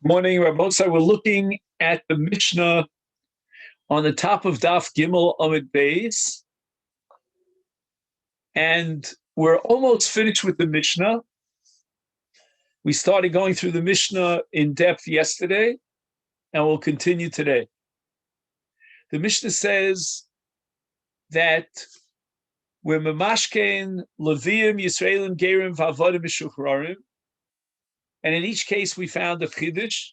Morning, Rabbosai. We're looking at the Mishnah on the top of Daf Gimel Amid Beis, and we're almost finished with the Mishnah. We started going through the Mishnah in depth yesterday, and we'll continue today. The Mishnah says that we're Memashkein, Leviim, Yisraelim, Gerim, Vavodim, Mishuchrarim, and in each case we found a Chiddush.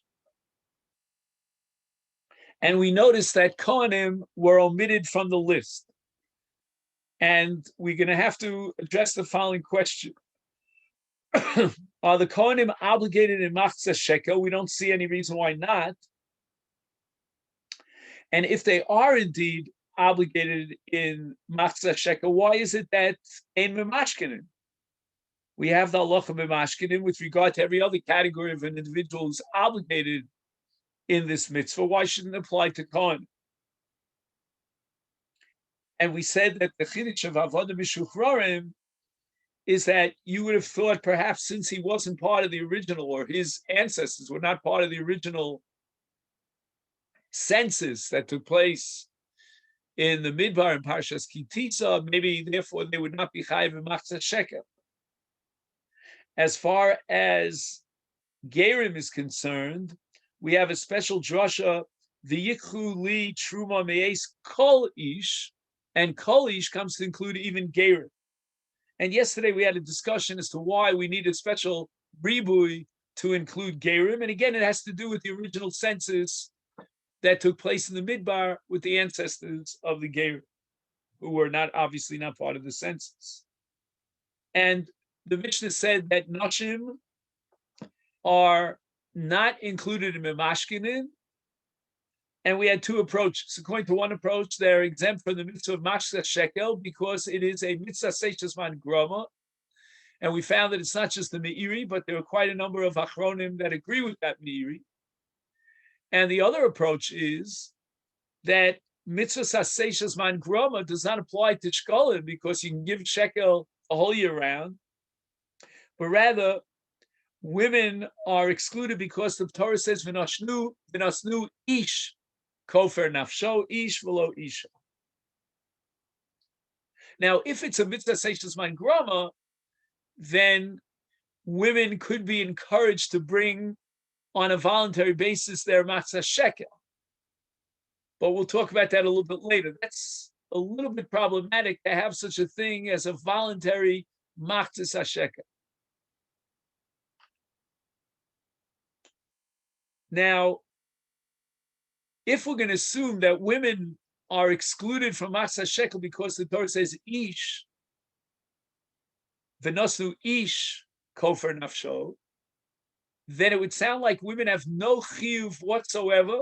And we noticed that Kohanim were omitted from the list. And we're going to have to address the following question. Are the Kohanim obligated in Masechet Shekalim? We don't see any reason why not. And if they are indeed obligated in Masechet Shekalim, why is it that in Memashkenim? We have the halacha Memashkenim with regard to every other category of an individual who's obligated in this mitzvah. Why shouldn't it apply to Kohen? And we said that the chiddush of Avodah Mishuchrarim is that you would have thought perhaps since he wasn't part of the original, or his ancestors were not part of the original census that took place in the Midbar and Parshas Kitisa, maybe therefore they would not be chayiv in Masechet Shekalim. As far as Gerim is concerned, we have a special drasha, the Yikhu Li Truma Me'es Kol Ish, and Kol Ish comes to include even Gerim. And yesterday we had a discussion as to why we need a special ribui to include Gerim. And again, it has to do with the original census that took place in the Midbar with the ancestors of the Gerim, who were obviously not part of the census. And the Mishnah said that Nashim are not included in Memashkenim, and we had two approaches. According to one approach, they're exempt from the mitzvah of Masechet Shekalim because it is a mitzvah seishas grama, and we found that it's not just the Meiri, but there are quite a number of Achronim that agree with that Meiri. And the other approach is that mitzvah seishas grama does not apply to Shekalim because you can give shekel a whole year round, but rather women are excluded because the Torah says v'nasnu ish kofer nafsho ish v'lo isha. Now, if it's a mitzvah seishas grama, then women could be encouraged to bring on a voluntary basis their matzah shekel. But we'll talk about that a little bit later. That's a little bit problematic to have such a thing as a voluntary matzah shekel. Now, if we're going to assume that women are excluded from Masechet Shekalim because the Torah says ish, v'nasu ish kofer nafsho, then it would sound like women have no chiyuv whatsoever,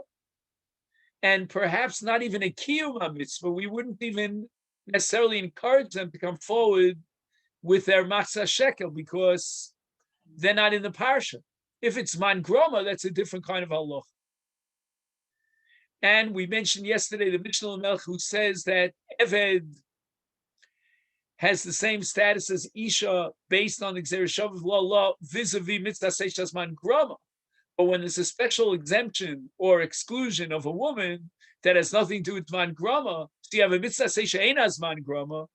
and perhaps not even a kiyum mitzvah. We wouldn't even necessarily encourage them to come forward with their Masechet Shekalim because they're not in the parsha. If it's man groma, that's a different kind of halach. And we mentioned yesterday the Mishnah Melch who says that Eved has the same status as Isha based on the Gzeres Shavuot law vis-a-vis mitzvah seishas man groma. But when there's a special exemption or exclusion of a woman that has nothing to do with man groma, so you have a mitzvah seisha einaz man groma,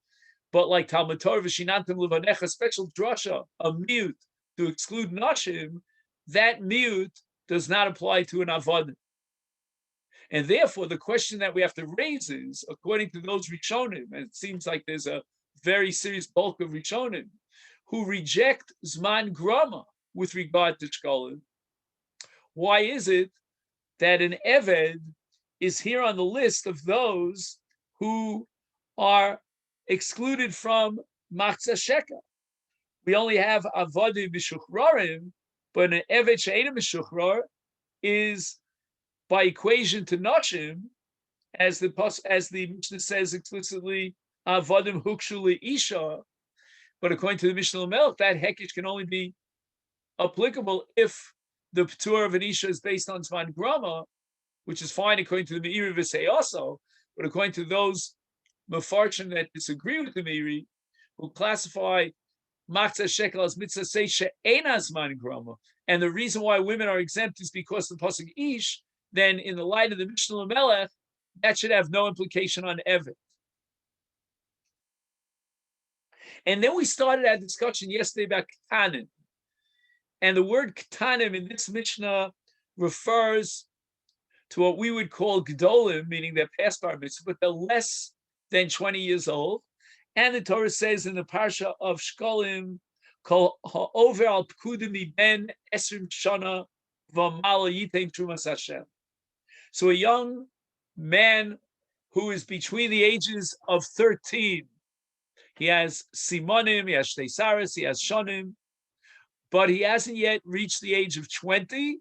but like Talmud Torah v'shinantim levanecha, special drasha, a mute to exclude nashim, that mute does not apply to an avodah. And therefore, the question that we have to raise is, according to those Rishonim, and it seems like there's a very serious bulk of Rishonim, who reject Zman Grama with regard to Shekalim, why is it that an Eved is here on the list of those who are excluded from Masechet Shekalim? We only have Avodim Mishuchrarim, but an Evet She'ena Meshuchrar is by equation to Nashim, as the Mishnah says explicitly, Avodim Hukshu Isha. But according to the Mishnah Melch, that Hekesh can only be applicable if the P'tur of an Isha is based on Zman Grama, which is fine according to the Meiri V'sei also, but according to those Mefarshim that disagree with the Meiri, who classify Matzah shekel as mitzvah say she'enas man grama. And the reason why women are exempt is because of the pasuk ish. Then, in the light of the Mishnah Lamelech, that should have no implication on Evet. And then we started our discussion yesterday about ketanim. And the word ketanim in this Mishnah refers to what we would call gedolim, meaning they're past bar mitzvah, but they're less than 20 years old. And the Torah says in the parsha of Shekalim, kol ha'over al pkudim ben esrim shana v'mala yitain trumas Hashem. So a young man who is between the ages of 13, he has simonim, he has shteisaris, he has shonim, but he hasn't yet reached the age of 20.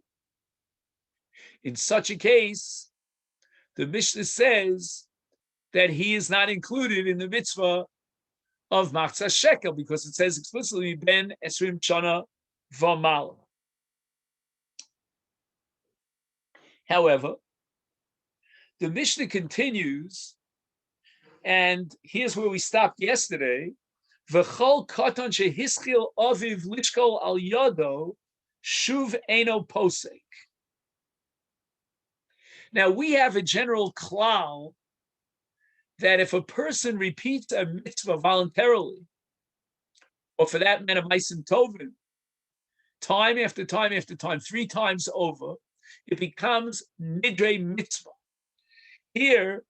In such a case, the Mishnah says that he is not included in the mitzvah of Matzah Shekel because it says explicitly Ben Esrim Shana V'Mala. However, the Mishnah continues, and here's where we stopped yesterday. V'chol katan shehischil aviv lishkol al yado shuv eno posek. Now we have a general klal that if a person repeats a mitzvah voluntarily, or for that matter, ma'asim tovim, time after time after time, 3 times over, it becomes nidrei mitzvah. Here,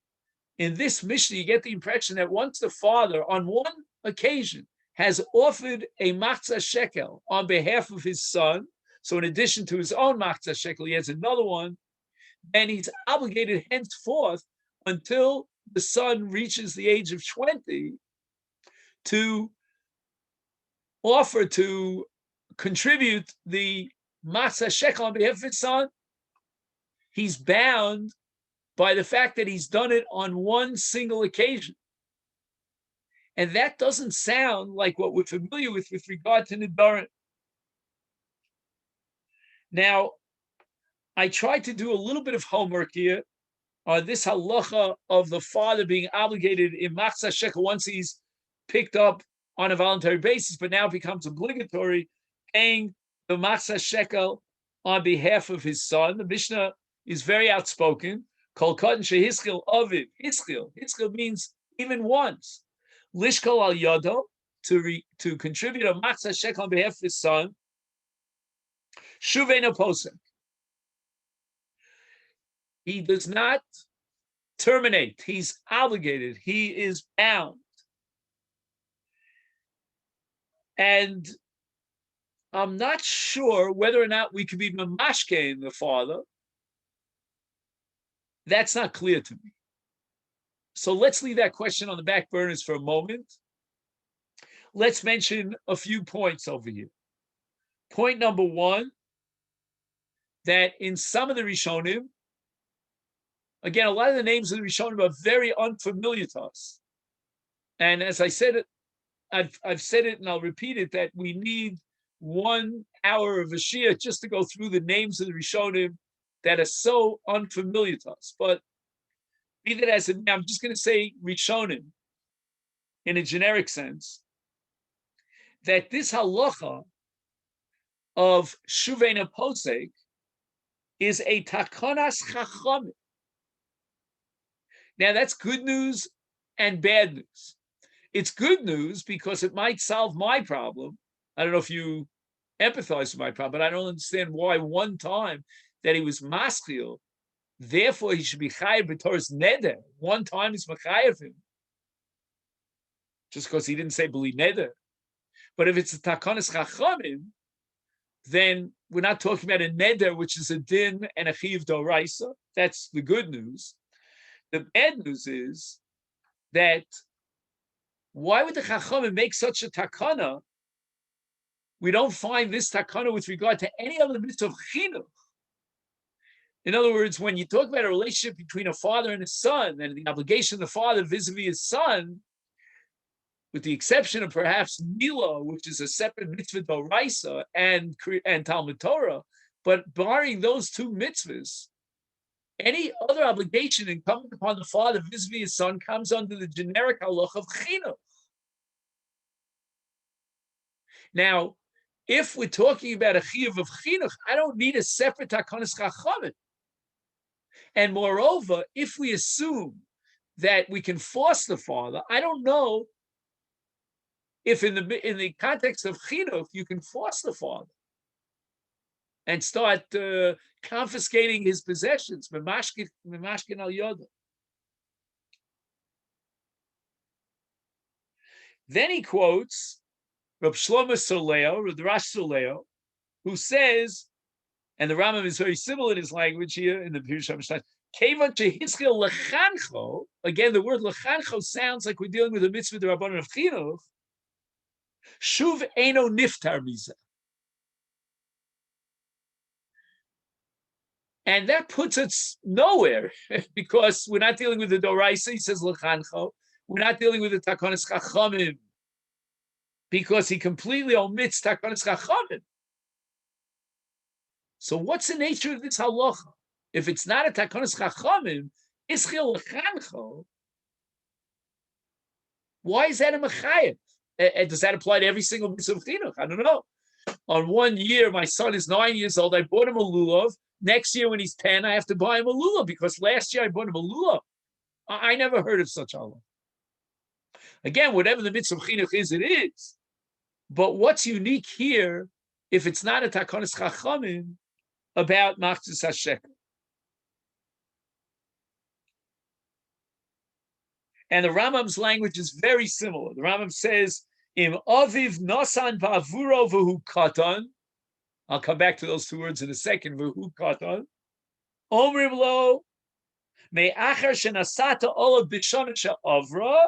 in this Mishnah, you get the impression that once the father, on one occasion, has offered a matzah shekel on behalf of his son, so in addition to his own matzah shekel, he has another one, then he's obligated henceforth until the son reaches the age of 20 to offer to contribute the matzah shekel on behalf of his son. He's bound by the fact that he's done it on one single occasion. And that doesn't sound like what we're familiar with regard to Nidarim. Now, I tried to do a little bit of homework here on this halacha of the father being obligated in matzah shekel once he's picked up on a voluntary basis, but now becomes obligatory, paying the matzah shekel on behalf of his son. The Mishnah is very outspoken. Kol katan shehischil aviv. Hischil means even once. Lishkol al yado, to contribute a matzah shekel on behalf of his son. Shuvena posek. He does not terminate. He's obligated. He is bound. And I'm not sure whether or not we could be mamashke in the father. That's not clear to me. So let's leave that question on the back burners for a moment. Let's mention a few points over here. Point number one, that in some of the Rishonim, again, a lot of the names of the Rishonim are very unfamiliar to us. And as I said it, I've said it and I'll repeat it, that we need 1 hour of a shia just to go through the names of the Rishonim that are so unfamiliar to us. But be that as it may, I'm just going to say Rishonim in a generic sense, that this halacha of Shuvena Posek is a takanas chachamim. Now that's good news and bad news. It's good news because it might solve my problem. I don't know if you empathize with my problem, but I don't understand why one time that he was maschil, therefore he should be chayiv b'toras neder. One time he's machayev him, just because he didn't say b'li neder. But if it's a takanas chachamim, then we're not talking about a neder, which is a din and a chiv doraisa. That's the good news. The bad news is that why would the chachamim make such a takana? We don't find this takana with regard to any other mitzvah of chinuch. In other words, when you talk about a relationship between a father and a son, and the obligation of the father vis-a-vis his son, with the exception of perhaps Mila, which is a separate mitzvah d'oraisa, and Talmud Torah, but barring those two mitzvahs, any other obligation incumbent upon the father vis-a-vis his son comes under the generic halach of chinuch. Now, if we're talking about a chiyuv of chinuch, I don't need a separate takonis chachamim. And moreover, if we assume that we can force the father, I don't know if in the context of chinuch you can force the father and start confiscating his possessions. Memashkin al yoda. Then he quotes Reb Shlomo Soleo, Reb Rash Soleo, who says, and the Rambam is very similar in his language here in the Pirush HaMishpat, Kevan shehizchil lechancho, again, the word lechancho sounds like we're dealing with a mitzvah the Rabbanan of Chinuch, shuv eno niftar mizeh. And that puts us nowhere, because we're not dealing with the Doraisa, he says lechancho, we're not dealing with the Takonis Chachamim, because he completely omits Takonis Chachamim. So what's the nature of this halacha? If it's not a Takonis Chachamim, Ischil Lechancho, why is that a Mechayev? And does that apply to every single mitzvah of Chinuch? I don't know. On 1 year, my son is 9 years old, I bought him a lulav. Next year, when he's 10, I have to buy him a lulav, because last year I bought him a lulav. I never heard of such a halacha. Again, whatever the mitzvah of Chinuch is, it is. But what's unique here, if it's not a Takonis Chachamim, about Machzis HaShekel? And the Rambam's language is very similar. The Rambam says, Im aviv nosan ba'avuro v'hu katan. I'll come back to those two words in a second. V'hu katan. Omrim lo me'achar shenasata olav b'shana she'avra.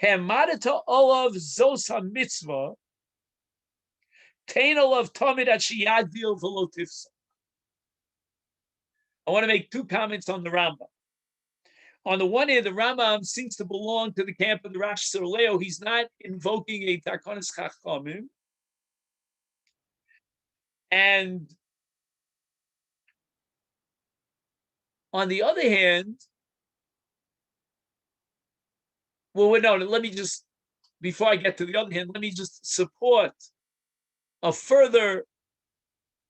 Hemadata olav zos ha-mitzvah. Tein olav tamid at sheyadil v'lo tifsa. I want to make two comments on the Rambam. On the one hand, the Rambam seems to belong to the camp of the Rash Soleo. He's not invoking a Takonis Chachamim. And on the other hand, well, no, let me just, before I get to the other hand, let me just support a further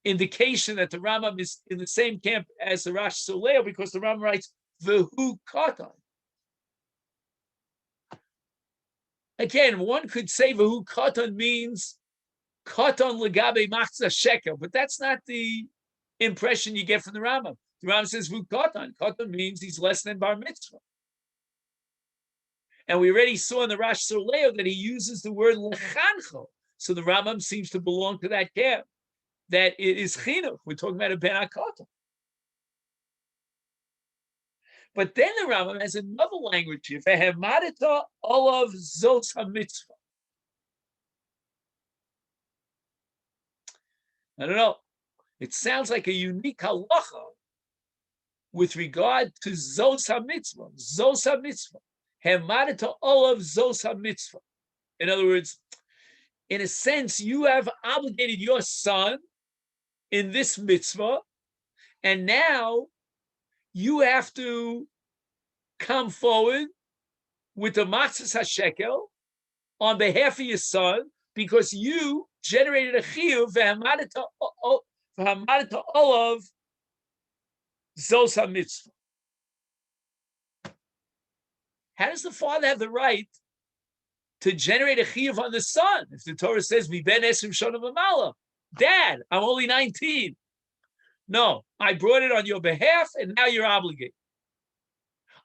indication that the Rambam is in the same camp as the Rash Soleo, because the Rambam writes, V'hu katan. Again, one could say V'hu katan means katan legabe machzah shekel, but that's not the impression you get from the Rambam. The Rambam says V'hu katan. Katan means he's less than bar mitzvah. And we already saw in the Rash Soleo that he uses the word lechancho. So the Rambam seems to belong to that camp, that it is chinuch. We're talking about a ben hakatan. But then the Rambam has another language here. Vehemadita olav zos ha-mitzvah. I don't know. It sounds like a unique halacha with regard to zos ha-mitzvah. Zos ha-mitzvah. Hemadita olav zos ha-mitzvah. In other words, in a sense, you have obligated your son in this mitzvah, and now you have to come forward with the Machzis HaShekel on behalf of your son, because you generated a chiyuv v'hamadata olav zos ha-mitzvah. How does the father have the right to generate a chiyuv on the son? If the Torah says, "Mi ben esrim shana v'mala," Dad, I'm only 19. No, I brought it on your behalf, and now you're obligated.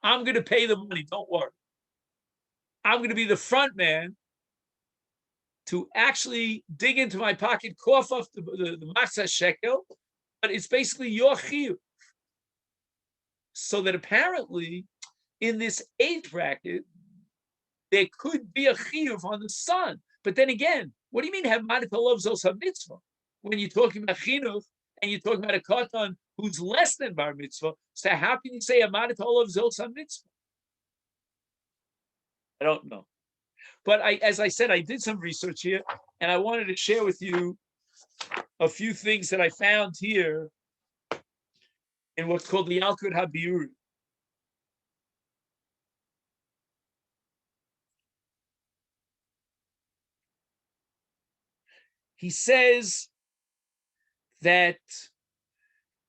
I'm going to pay the money. Don't worry. I'm going to be the front man to actually dig into my pocket, cough off the Masechet Shekel, but it's basically your chiyuv. So that apparently, in this age bracket, there could be a chiyuv on the son. But then again, what do you mean have madata olav zos ha-mitzvah? When you're talking about chinuch and you're talking about a katan who's less than bar mitzvah, so how can you say a madata olav zos ha-mitzvah? I don't know. But as I said, I did some research here, and I wanted to share with you a few things that I found here in what's called the Yalkut HaBiuri. he says that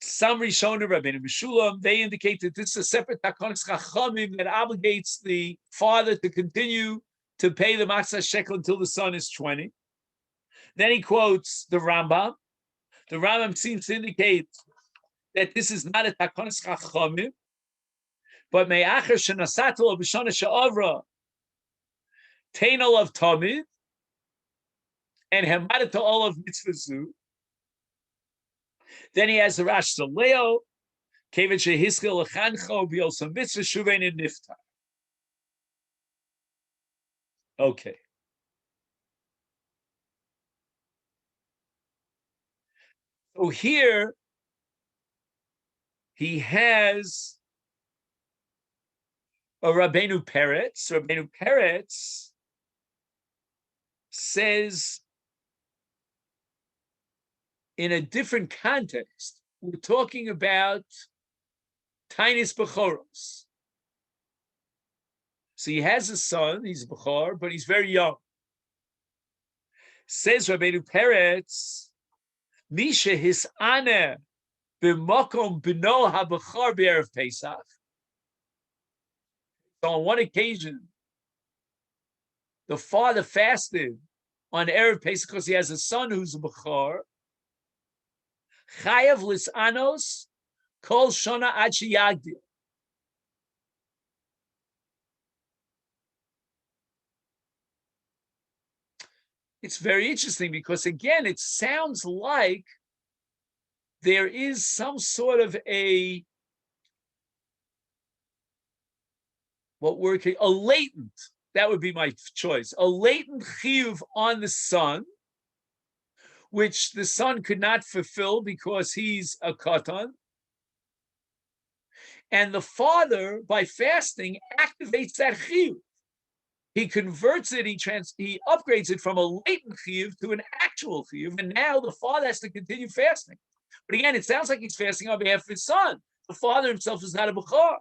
some Rishonim, Rabbeinu Meshulam, they indicate that this is a separate Takonis Chachamim that obligates the father to continue to pay the Masechet Shekel until the son is 20. Then he quotes the Rambam. The Rambam seems to indicate that this is not a Takonis Chachamim, but Me'acher Shenasatel B'Shana She'avra Tainal of Tamid and Hemadat all of Mitzvazu. Then he has the Rash Saleo, Kevin Shehiskel Lechancho B'Yosam Mitzvah Shuvein and Niftar. Okay. So here he has a Rabbeinu Peretz. Rabbeinu Peretz says in a different context, we're talking about Tainis Bechoros. So he has a son, he's a Bechor, but he's very young. Says Rabbeinu Peretz, Misha Hisane b'makom b'no ha-Bechor b'erev Pesach. So on one occasion, the father fasted on Erev Pesach because he has a son who's a Bechor. Chayav lisanos kol shana ad sheyagdil. It's very interesting because, again, it sounds like there is some sort of a latent, that would be my choice, a latent chiyuv on the son, which the son could not fulfill because he's a katan. And the father, by fasting, activates that chiyuv. He converts it, he upgrades it from a latent chiyuv to an actual chiyuv, and now the father has to continue fasting. But again, it sounds like he's fasting on behalf of his son. The father himself is not a bechor.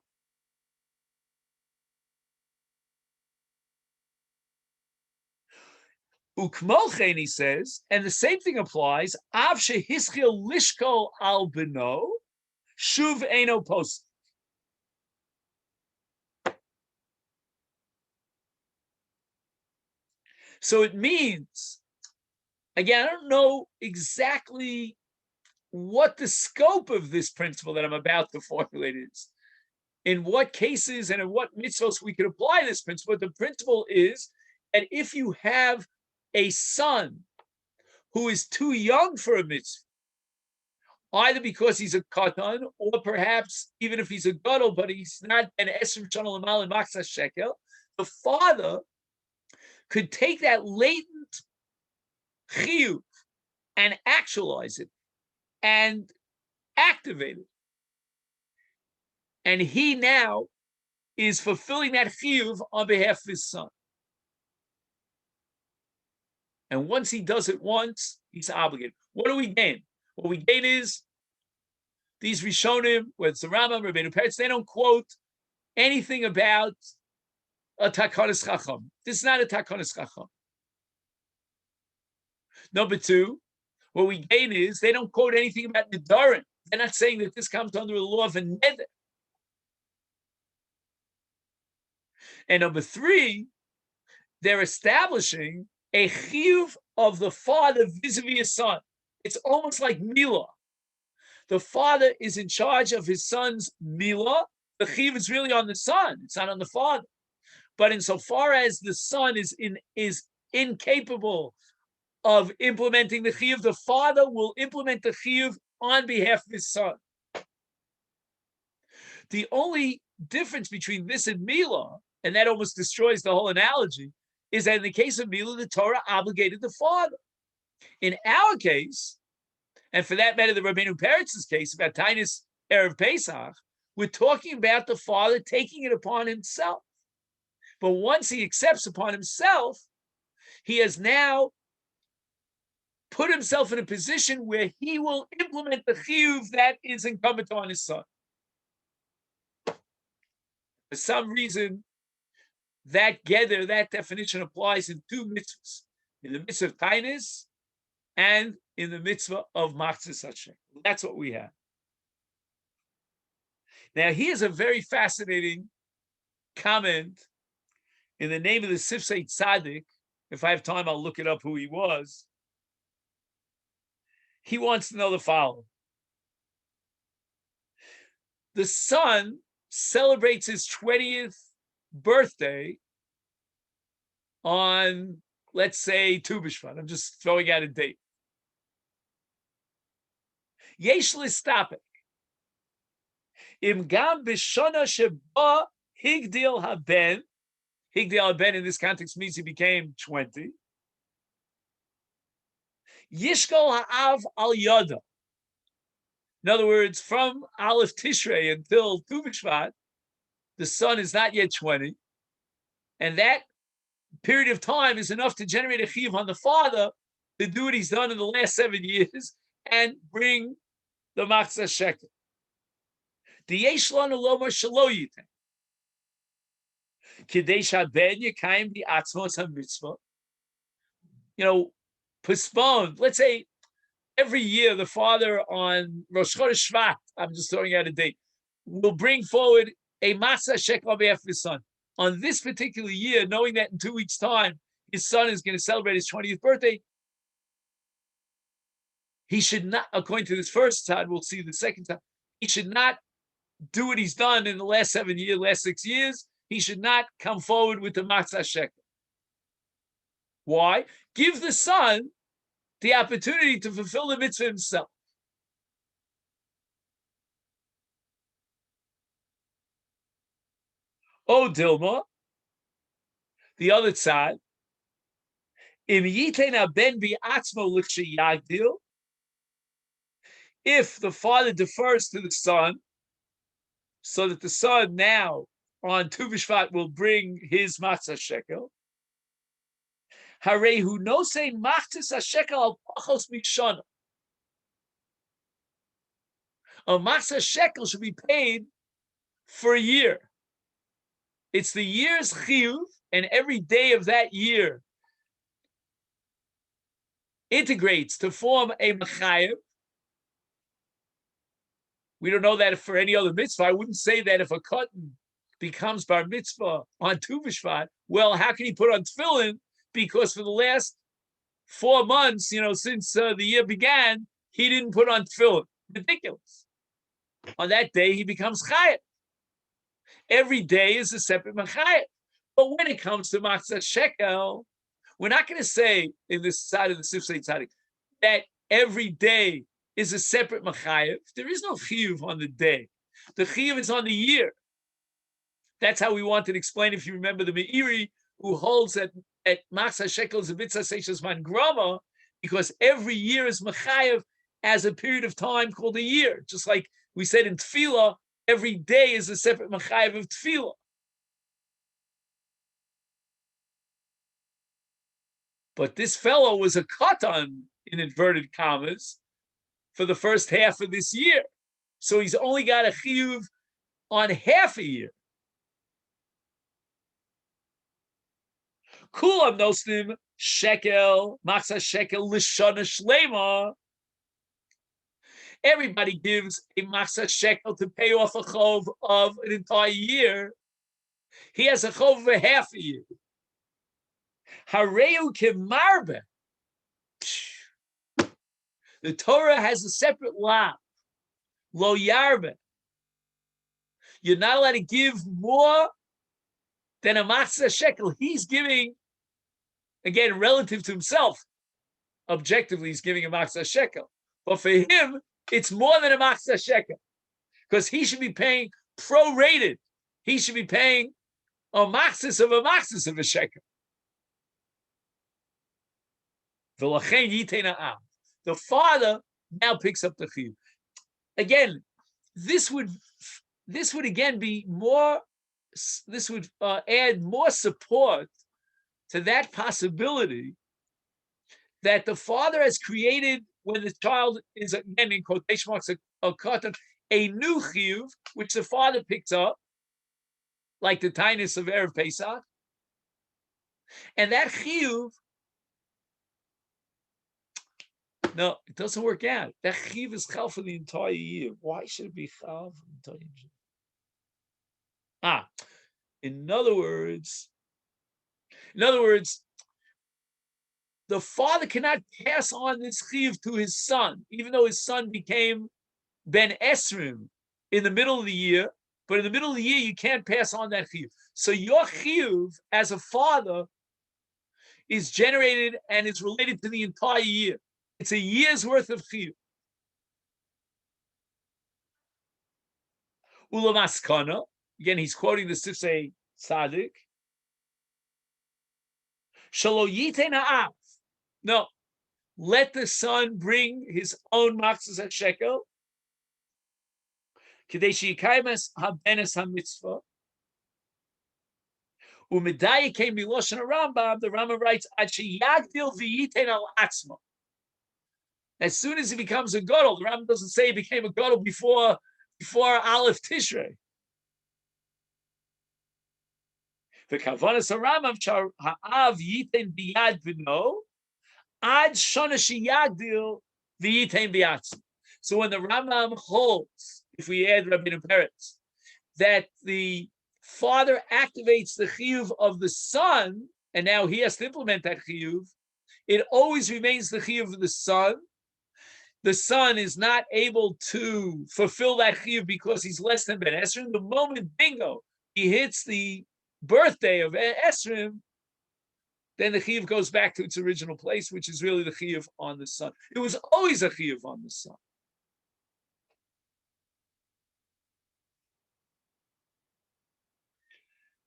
Ukmolchen, he says, and the same thing applies. Av shehischil lishkol al beno, shuv eno post. So it means, again, I don't know exactly what the scope of this principle that I'm about to formulate is, in what cases and in what mitzvos we could apply this principle. But the principle is that if you have a son who is too young for a mitzvah, either because he's a katan, or perhaps even if he's a gadol, but he's not an esrim shana l'mal in Masechet Shekel, the father could take that latent chiyuv and actualize it and activate it. And he now is fulfilling that chiyuv on behalf of his son. And once he does it once, he's obligated. What do we gain? What we gain is these Rishonim, whether it's the Rambam, Rabbeinu Peretz, they don't quote anything about a Takonis Chacham. This is not a Takonis Chacham. Number two, what we gain is they don't quote anything about Nidarim. They're not saying that this comes under the law of a neder. And number three, they're establishing a chiyuv of the father vis-a-vis his son. It's almost like milah. The father is in charge of his son's milah. The chiyuv is really on the son. It's not on the father. But insofar as the son is incapable of implementing the chiyuv, the father will implement the chiyuv on behalf of his son. The only difference between this and milah, and that almost destroys the whole analogy, is that in the case of milah, the Torah obligated the father. In our case, and for that matter, the Rabbeinu Peretz's case about Tainis Erev Pesach, we're talking about the father taking it upon himself. But once he accepts upon himself, he has now put himself in a position where he will implement the chiyuv that is incumbent on his son. For some reason, that definition applies in two mitzvahs. In the mitzvah of Tainis and in the mitzvah of Masechet Shekalim. That's what we have. Now, here's a very fascinating comment in the name of the Sifsei Tzaddik. If I have time, I'll look it up who he was. He wants to know the following. The son celebrates his 20th birthday on, let's say, Tu B'Shvat. I'm just throwing out a date. Yesh listapek. Im gam b'shana sheba higdil haben. Higdil haben in this context means he became 20. Yishkol ha'av al yada. In other words, from Aleph Tishrei until Tu B'Shvat, the son is not yet 20. And that period of time is enough to generate a chiyuv on the father to do what he's done in the last 7 years and bring the Masechet Shekalim. The yesh lanu lomar shelo yiten. Kidei shaben yekayim the atzmos hamitzvah. Postponed. Let's say every year the father on Rosh Chodesh Shvat, I'm just throwing out a date, will bring forward a Masechet Shekalim on behalf of his son. On this particular year, knowing that in 2 weeks' time, his son is going to celebrate his 20th birthday, he should not, according to this first time, we'll see the second time, he should not do what he's done in the last 6 years. He should not come forward with the Masechet Shekalim. Why? Give the son the opportunity to fulfill the mitzvah himself. O Dilma, the other side, if the father defers to the son, so that the son now on Tu B'Shvat will bring his Masechet Shekalim, Harehu no say Masechet Shekalim al pachos mishana. A Masechet Shekalim should be paid for a year. It's the year's chiyuv, and every day of that year integrates to form a mechayev. We don't know that for any other mitzvah. I wouldn't say that if a katan becomes bar mitzvah on Tu B'Shvat, well, how can he put on tefillin? Because for the last 4 months, since the year began, he didn't put on tefillin. Ridiculous. On that day, he becomes chayev. Every day is a separate mechayev. But when it comes to Masechet Shekalim, we're not going to say in this side of the Sifsei Tzaddik that every day is a separate mechayev. There is no chiyuv on the day. The chiyuv is on the year. That's how we wanted to explain, if you remember, the Meiri, who holds that at Masechet Shekalim is a mitzvah seishas man grama, because every year is mechayev as a period of time called a year. Just like we said in tefillah, every day is a separate mechayev of tefillah. But this fellow was a katan, in inverted commas, for the first half of this year. So he's only got a chiyuv on half a year. Kulam nosnim shekel, Masechet Shekalim lishana shlema. Everybody gives a Masechet Shekalim to pay off a chov of an entire year. He has a chov of a half a year. Hareu kemarbe. The Torah has a separate law. Lo yarbe. You're not allowed to give more than a Masechet Shekalim. He's giving, again, relative to himself. Objectively, he's giving a Masechet Shekalim. But for him, it's more than a Masechet Shekalim, because he should be paying prorated. He should be paying a machzis of a shekel. The father now picks up the chiyuv. Again, this would again be more. This would add more support to that possibility that the father has created, when the child is, again, in quotation marks, a katan, a new chiyuv, which the father picks up, like the tinus of Erev Pesach, and that chiyuv No, it doesn't work out. That chiv is chal for the entire year. Why should it be chal for the entire year? In other words, the father cannot pass on this chiv to his son, even though his son became ben esrim in the middle of the year. But in the middle of the year, you can't pass on that chiv. So your chiv as a father is generated and is related to the entire year. It's a year's worth of chiv. Ulamaskana, again, he's quoting the Sifsei Tzaddik. Shalo yiten ha'av. No, let the son bring his own Masechet Shekel. K'dei she'yikayim habenes hamitzvah. Umedaya came Miloshen Rambam. The Rambam writes, "Ad sheyagdil v'yiten al atzmo." As soon as he becomes a gadol, the Rambam doesn't say he became a gadol before Aleph Tishrei. The Kavanas Rambam ha'av yiten biyad b'no ad shana sheyagdil v'yiten b'atzmo. So when the Rambam holds, if we add Rabbeinu Peretz, that the father activates the chiyuv of the son, and now he has to implement that chiyuv, it always remains the chiyuv of the son. The son is not able to fulfill that chiyuv because he's less than Ben Esrim. The moment, bingo, he hits the birthday of Esrim, then the chiyuv goes back to its original place, which is really the chiyuv on the son. It was always a chiyuv on the son.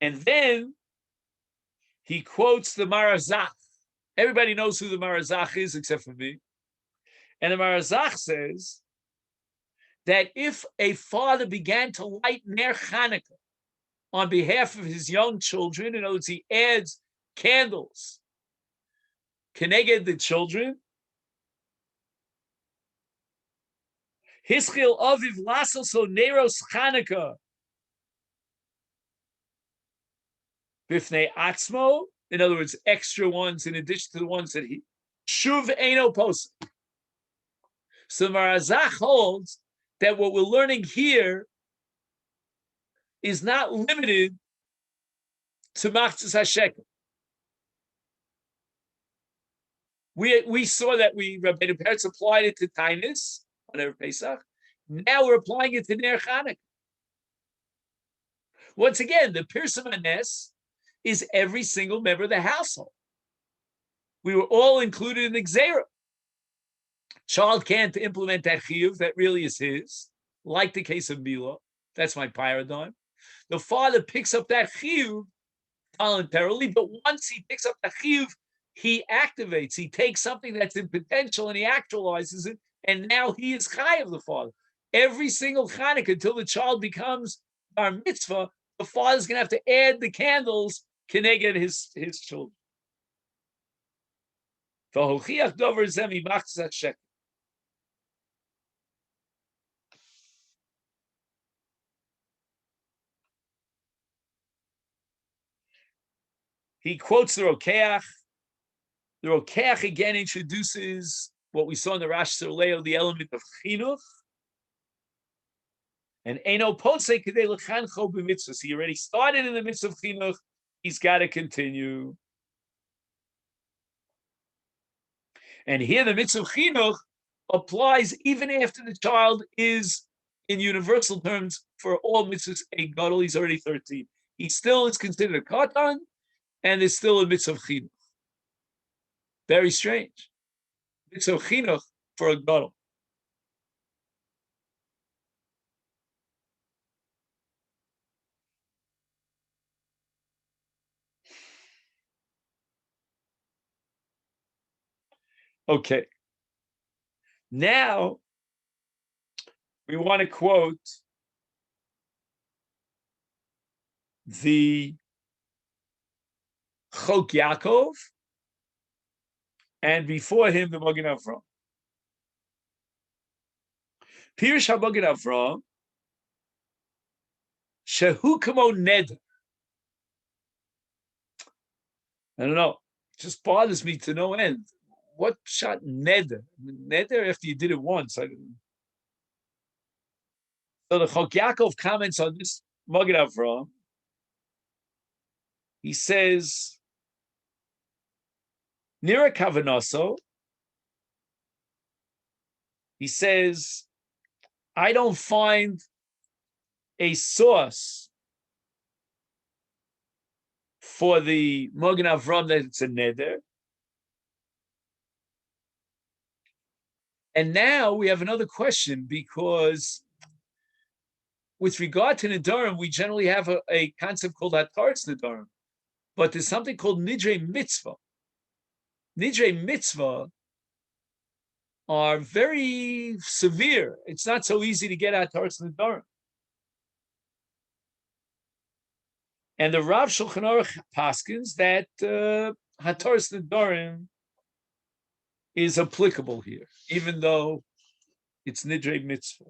And then he quotes the Marazach. Everybody knows who the Marazach is except for me. And the Marazach says that if a father began to light Ner Chanukah on behalf of his young children, in other words, he adds candles keneged the children, Hischil Aviv Lasoso Neros Chanukah Bifnei Atzmo, in other words, extra ones in addition to the ones that he Shuv Eino Posek. So Marazach holds that what we're learning here is not limited to Masechet Shekalim. We saw that Rabbeinu Peretz applied it to Tainus on Erev Pesach. Now we're applying it to Ner Chanukah. Once again, the Pirsum Hanes is every single member of the household. We were all included in the Gzeira. Child can't implement that chiyuv that really is his, like the case of Mila. That's my paradigm. The father picks up that chiyuv voluntarily, but once he picks up the chiyuv, he activates. He takes something that's in potential and he actualizes it, and now he is chai of the father. Every single Chanukah until the child becomes bar mitzvah, the father's going to have to add the candles keneged his children. V'hochiach dover zemi Masechet Shekalim. He quotes the Rokeach. The Rokeach again introduces what we saw in the Rash Surleo, the element of chinuch. And Eino Posei Kedei Lechancho b'mitzvah. He already started in the midst of chinuch. He's got to continue. And here the mitzvah of chinuch applies even after the child is, in universal terms, for all mitzvahs, a gadol. He's already 13. He still is considered a katan, and there's still a mitzvah of chinuch. Very strange. Mitzvah of chinuch for a gadol. Okay. Now we want to quote the Chok Yaakov, and before him the Magen Avraham. Pirush HaMagen Avraham, Shehu Kamo Neder. I don't know. It just bothers me to no end. what shot neder? Neder after you did it once. So the Chok Yaakov comments on this Magen Avraham. He says, Nira Kavanaso, he says, I don't find a source for the Magen Avraham that it's a neder. And now we have another question, because with regard to Nidarim, we generally have a concept called Hataras Nidarim, but there's something called Nidre Mitzvah. Nidre Mitzvah are very severe. It's not so easy to get Hataras Nidarim. And the Rav Shulchan Aruch paskins that Hataras Nidarim is applicable here, even though it's Nidre Mitzvah.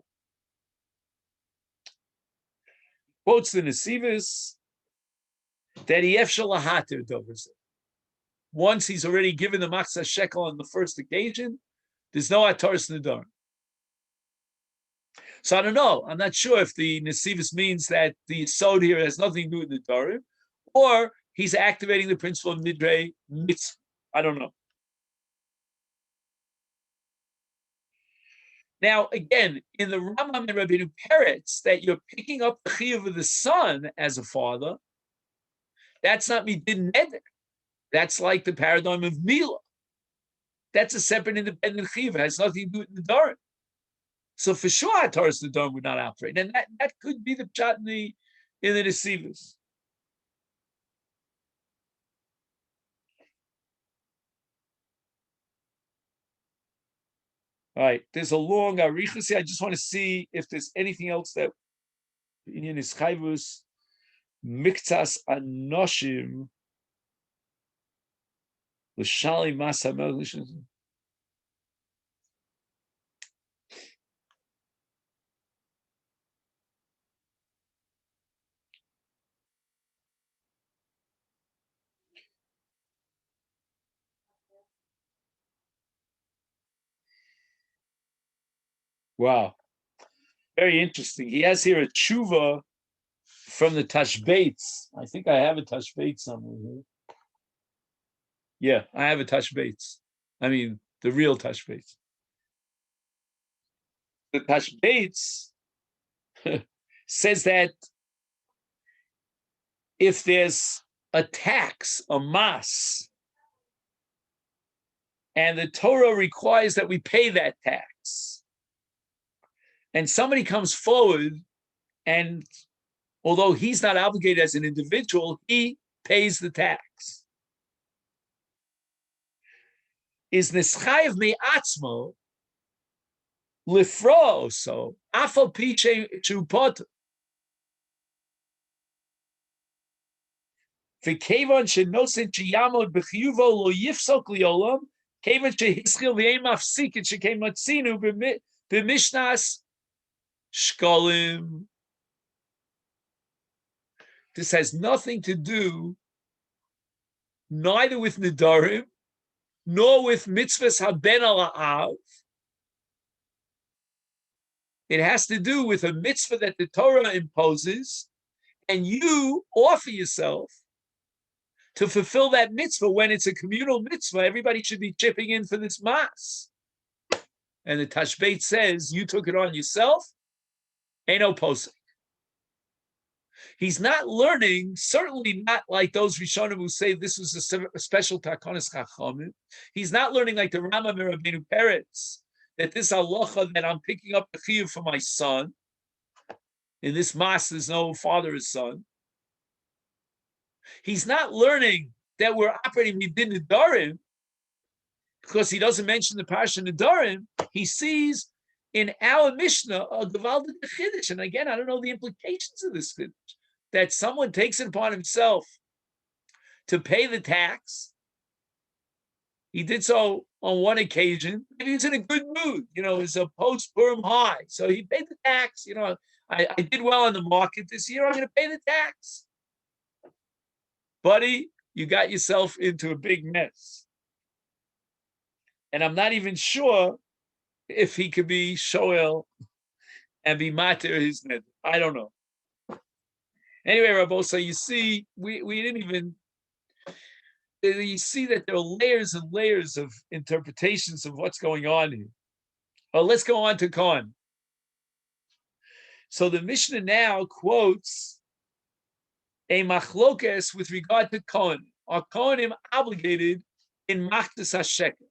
Quotes the Nesivos that he efshel lahatir dovers. Once he's already given the Masechet Shekalim on the first occasion, there's no Hataras Nidarim. So I don't know. I'm not sure if the Nesivos means that the Sod here has nothing to do with Nidarim, or he's activating the principle of Nidre Mitzvah. I don't know. Now, again, in the Rambam and Rabbeinu Peretz, that you're picking up the chiyuv of the son as a father, that's not midin neder. That's like the paradigm of Mila. That's a separate independent chiyuv. It has nothing to do with Nidarim. So for sure, Hataras Nidarim would not operate. And that could be the pshat in the Nesivos. All right, there's a long arichus here. I just want to see if there's anything else that in Yischayvus miktas anoshim l'shali masamel. Wow, very interesting. He has here a tshuva from the Tashbeitz. I think I have a Tashbeitz somewhere here. Yeah, I have a Tashbeitz. I mean, the real Tashbeitz. The Tashbeitz says that if there's a tax, a mas, and the Torah requires that we pay that tax, and somebody comes forward, and although he's not obligated as an individual, he pays the tax, is nischayev me'atzmo lifro, so afal pi shupot v'kevon shenosin sheyamod b'chiyuvo lo yifsok liolam kevon shehischil v'yem mafsik et shekem matzinu b'mishnas Shekalim. This has nothing to do neither with Nidarim nor with mitzvahs haben ala'av. It has to do with a mitzvah that the Torah imposes, and you offer yourself to fulfill that mitzvah. When it's a communal mitzvah, everybody should be chipping in for this mas. And the Tashbeit says, you took it on yourself, ain't no posek. He's not learning, certainly not like those Rishonim who say this was a special Takonis Chachamim. He's not learning like the Rambam and Rabbeinu Peretz, that this halacha that I'm picking up the chiyuv for my son. In this mas, there's no father or son. He's not learning that we're operating midin Nidarim, because he doesn't mention the Parsha Nidarim. He sees in our Mishnah a Gevaldik Chiddush. And again, I don't know the implications of this Chiddush, that someone takes it upon himself to pay the tax. He did so on one occasion. Maybe he's in a good mood. It's a post-Purim high. So he paid the tax. I did well on the market this year. I'm going to pay the tax. Buddy, you got yourself into a big mess. And I'm not even sure if he could be shoel and be matir his neder. I don't know. Anyway, Rabbi, so you see, we didn't even. You see that there are layers and layers of interpretations of what's going on here. Well, let's go on to Kohen. So the Mishnah now quotes a machlokes with regard to Kohen. Are Kohanim obligated in Machtas HaShekel?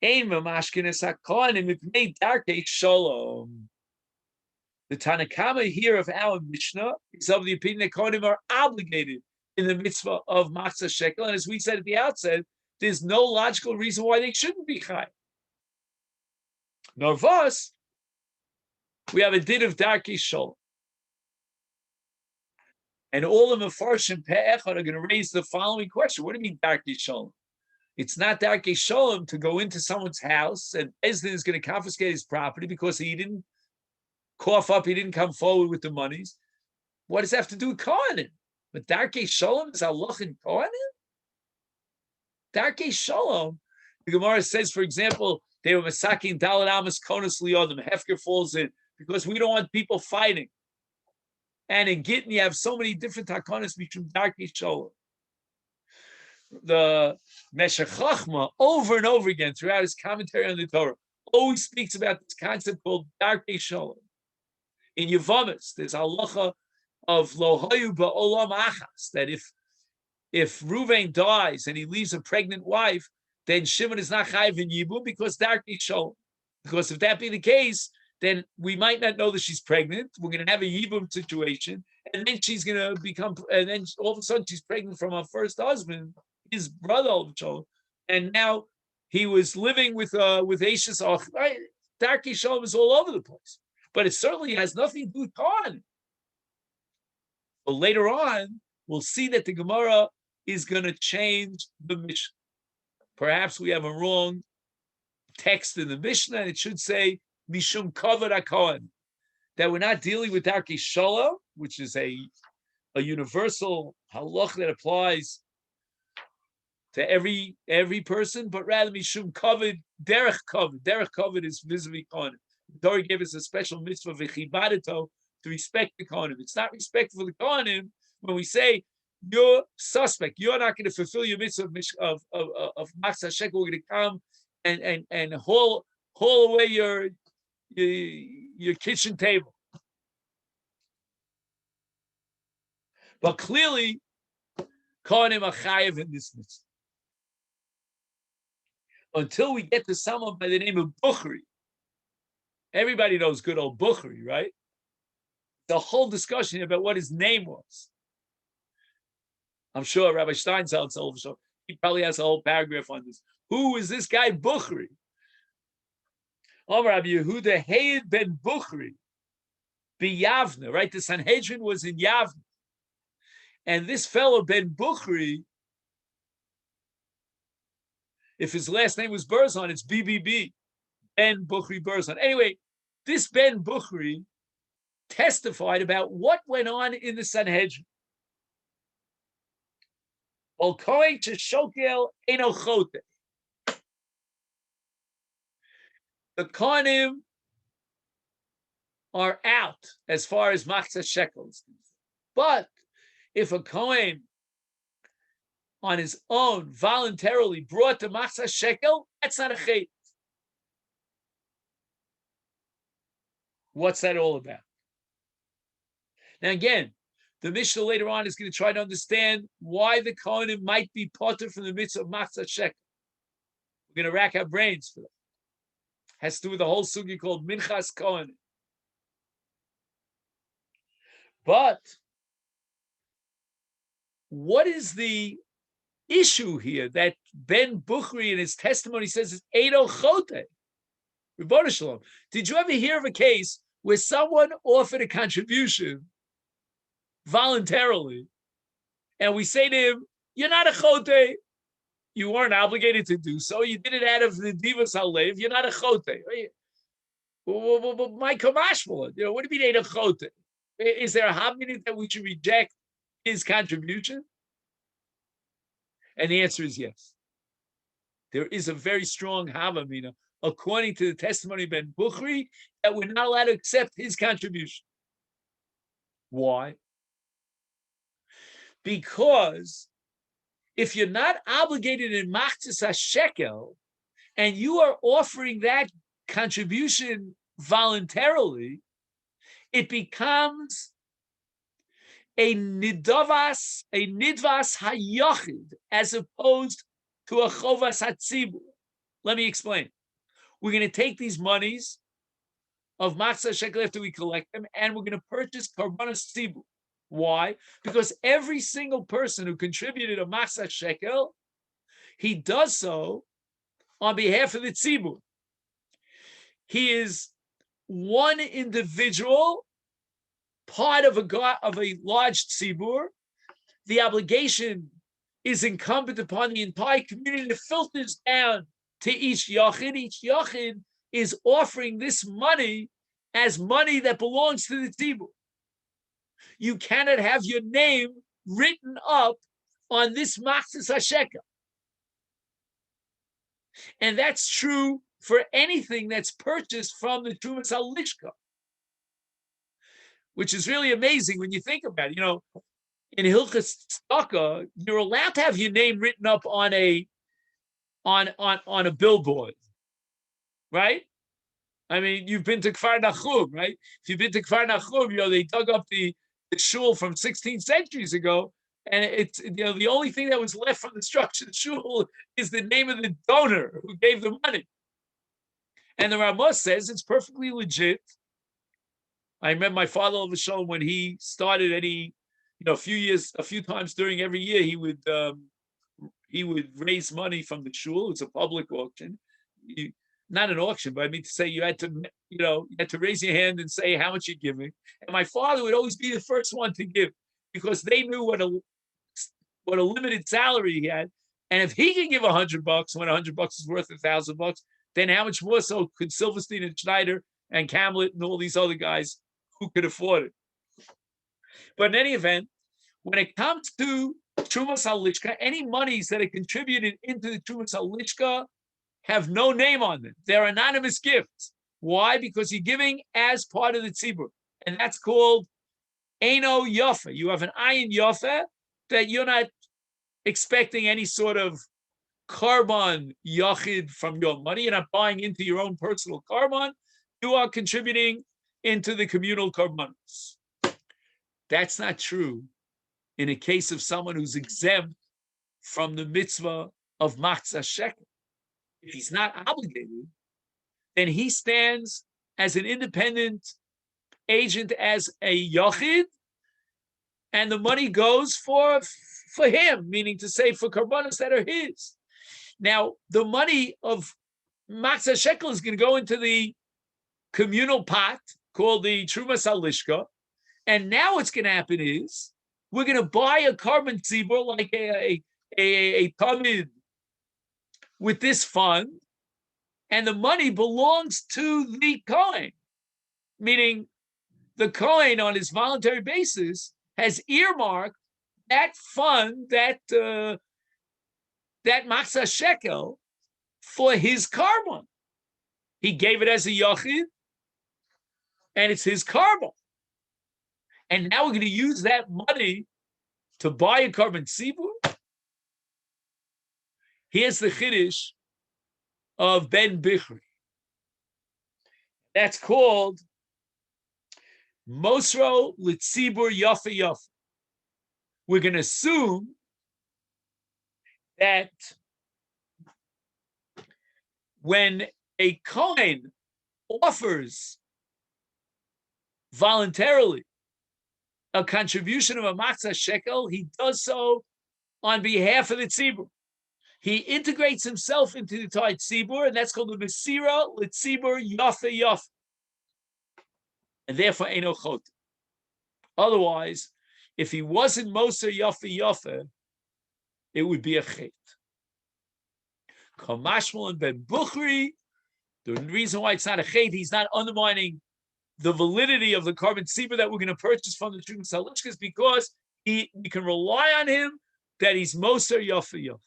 Ein mamashkenes HaKohanim mipnei darkei shalom. The Tanakama here of our Mishnah is of the opinion that Kohanim are obligated in the mitzvah of Machtas HaShekel. And as we said at the outset, there's no logical reason why they shouldn't be chai. Norvos, we have a din of darkei shalom. And all the Mefarshim Pe'echad are going to raise the following question. What do you mean darkei shalom? It's not darkei shalom to go into someone's house and Bezdin is going to confiscate his property because he didn't cough up, he didn't come forward with the monies. What does that have to do with Kohanim? But darkei shalom is halach in Kohanim? Darkei shalom, the Gemara says, for example, they were masaking dalad amas konos liyodim. Hefker falls in because we don't want people fighting. And in Gittin, you have so many different takonis between darkei shalom. The Masechet Chachma, over and over again, throughout his commentary on the Torah, always speaks about this concept called darkei shalom. In Yevamis, there's halacha of lo hayu ba'olam achas, that if Ruvain dies and he leaves a pregnant wife, then Shimon is not chayiv in Yibum because darkei shalom. Because if that be the case, then we might not know that she's pregnant. We're going to have a Yibum situation, and then she's going to become, and then all of a sudden she's pregnant from her first husband, his brother, and now he was living with Ashes. Right? Darkei shalom is all over the place, but it certainly has nothing to do with Kohen. But later on, we'll see that the Gemara is going to change the Mishnah. Perhaps we have a wrong text in the Mishnah, and it should say Mishum Kavod HaKohen, that we're not dealing with darkei shalom, which is a universal halach that applies to every person, but rather Mishum Kavod, derech Kavod. Derech Kavod is vis-a-vis Kohen. The Torah gave us a special mitzvah v'chibadeto to respect the Kohanim. It's not respect for the Kohanim when we say you're suspect. You're not going to fulfill your mitzvah of Machtas HaShekel. We're going to come and haul away your kitchen table. But clearly, Kohanim are chayiv in this mitzvah. Until we get to someone by the name of Bukhari. Everybody knows good old Bukhari, right? The whole discussion about what his name was. I'm sure Rabbi Steinsaltz, he probably has a whole paragraph on this. Who is this guy Bukhari? Rabbi Yehuda Hayed ben Bukhari, B'Yavne, right? The Sanhedrin was in Yavne. And this fellow ben Bukhari, if his last name was Berzon, it's BBB, Ben Bukhari Berzon. Anyway, this Ben Bukhari testified about what went on in the Sanhedrin. The Kohanim are out as far as Machtas HaShekel is concerned. But if a Kohen on his own voluntarily brought the Machtas HaShekel, that's not a chet. What's that all about? Now again, the Mishnah later on is going to try to understand why the Kohanim might be potter from the mitzvah of Machtas HaShekel. We're going to rack our brains for that. Has to do with the whole sugi called Minchas Kohanim. But what is the issue here that Ben Bukhari in his testimony says is Eido Chote? Rebbeinu Shalom. Did you ever hear of a case where someone offered a contribution voluntarily, and we say to him, you're not a chote, you weren't obligated to do so, you did it out of the divas halev, you're not a chote. My kamashma, what do you mean ain't a chote? Is there a habit that we should reject his contribution? And the answer is yes. There is a very strong havamina, according to the testimony of Ben Bukhari, that we're not allowed to accept his contribution. Why? Because if you're not obligated in machzis hashekel, and you are offering that contribution voluntarily, it becomes a nidvas hayachid, as opposed to a chovas hatzibur. Let me explain. We're going to take these monies of machzas shekel after we collect them, and we're going to purchase karbanos tzibur. Why? Because every single person who contributed a machzas shekel, he does so on behalf of the tzibur. He is one individual, part of a large tzibur. The obligation is incumbent upon the entire community. It filters down to each yachid. Each yachid is offering this money as money that belongs to the tzibur. You cannot have your name written up on this machzis hashekel. And that's true for anything that's purchased from the Trumas Halishka, which is really amazing when you think about it. In Hilchas Tzedakah, you're allowed to have your name written up on a billboard, right? I mean, you've been to Kfar Nachum, right? If you've been to Kfar Nachum, they dug up the shul from 16 centuries ago, and it's the only thing that was left from the structure of the shul is the name of the donor who gave the money. And the Ramah says it's perfectly legit. I remember my father of the show when he started, a few times during every year, he would raise money from the shul. It's a public auction. Not an auction, but I mean to say you had to raise your hand and say how much you're giving. And my father would always be the first one to give, because they knew what a limited salary he had. And if he could give $100 when $100 is worth $1,000, then how much more so could Silverstein and Schneider and Camlet and all these other guys who could afford it? But in any event, when it comes to Trumas Halishka, any monies that are contributed into the Trumas Halishka have no name on them. They're anonymous gifts. Why? Because you're giving as part of the tzibur. And that's called Eino Yafa. You have an ayin Yafa that you're not expecting any sort of carbon yachid from your money. You're not buying into your own personal carbon. You are contributing into the communal carbonos. That's not true in a case of someone who's exempt from the mitzvah of machzas shekel. If he's not obligated, then he stands as an independent agent, as a yachid, and the money goes for him, meaning to say for karbanos that are his. Now, the money of machzas shekel is going to go into the communal pot called the Trumas Halishka, and now what's going to happen is we're going to buy a carbon tzibur, like a tamid, with this fund, and the money belongs to the Kohen, meaning the Kohen on his voluntary basis has earmarked that fund, that machzas shekel, for his carbon. He gave it as a yachid, and it's his carbon. And now we're going to use that money to buy a carbon tzibur. Here's the chiddush of Ben Bichri. That's called Mosro Litzibur Yafa Yafa. We're going to assume that when a Kohen offers voluntarily a contribution of a machzas shekel, he does so on behalf of the tzibur. He integrates himself into the entire tzibur, and that's called the Mesira Litzibur Yafa Yafa. And therefore, Eino Chot. Otherwise, if he wasn't Moser Yafa Yafa, it would be a Chet. Kamashmal and Ben Bukhari, the reason why it's not a Chet, he's not undermining the validity of the carbon tzibur that we're going to purchase from the Trumas Halishka, is because we can rely on him that he's Moser Yafa Yafa.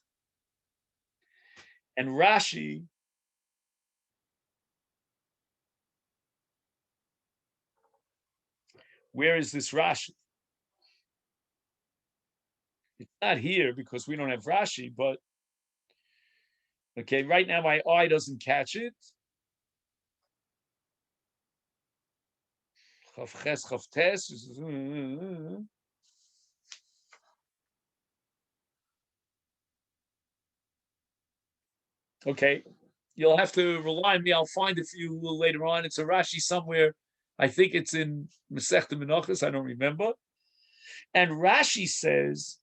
And Rashi, where is this Rashi? It's not here because we don't have Rashi, but okay, right now my eye doesn't catch it. Okay, you'll have to rely on me. I'll find it for you a little later on. It's a Rashi somewhere. I think it's in Masechet Menachos. I don't remember. And Rashi says